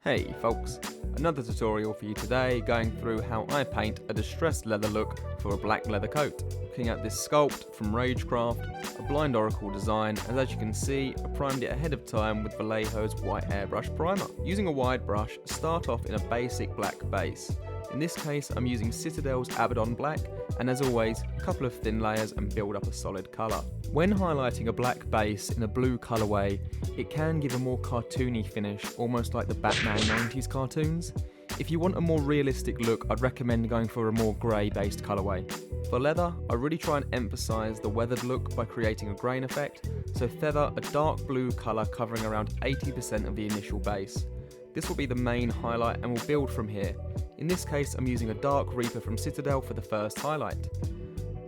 Hey folks, another tutorial for you today going through how I paint a distressed leather look for a black leather coat. Looking at this sculpt from Ragecraft, a blind oracle design, and as you can see I primed it ahead of time with Vallejo's white airbrush primer. Using a wide brush, start off in a basic black base. In this case I'm using Citadel's Abaddon black, and as always a couple of thin layers and build up a solid colour. When highlighting a black base in a blue colourway, it can give a more cartoony finish, almost like the Batman 90s cartoons. If you want a more realistic look, I'd recommend going for a more grey based colourway. For leather, I really try and emphasise the weathered look by creating a grain effect, so feather a dark blue colour covering around 80% of the initial base. This will be the main highlight and will build from here. In this case I'm using a dark Reaper from Citadel for the first highlight.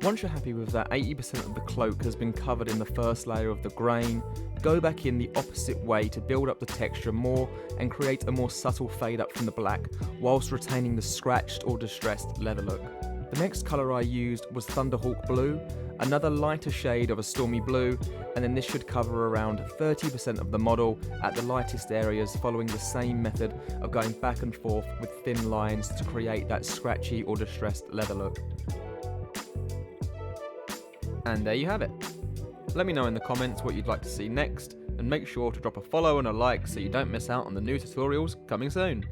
Once you're happy with that 80% of the cloak has been covered in the first layer of the grain, go back in the opposite way to build up the texture more and create a more subtle fade up from the black whilst retaining the scratched or distressed leather look. The next colour I used was Thunderhawk blue, another lighter shade of a stormy blue, and then this should cover around 30% of the model at the lightest areas, following the same method of going back and forth with thin lines to create that scratchy or distressed leather look. And there you have it. Let me know in the comments what you'd like to see next, and make sure to drop a follow and a like so you don't miss out on the new tutorials coming soon.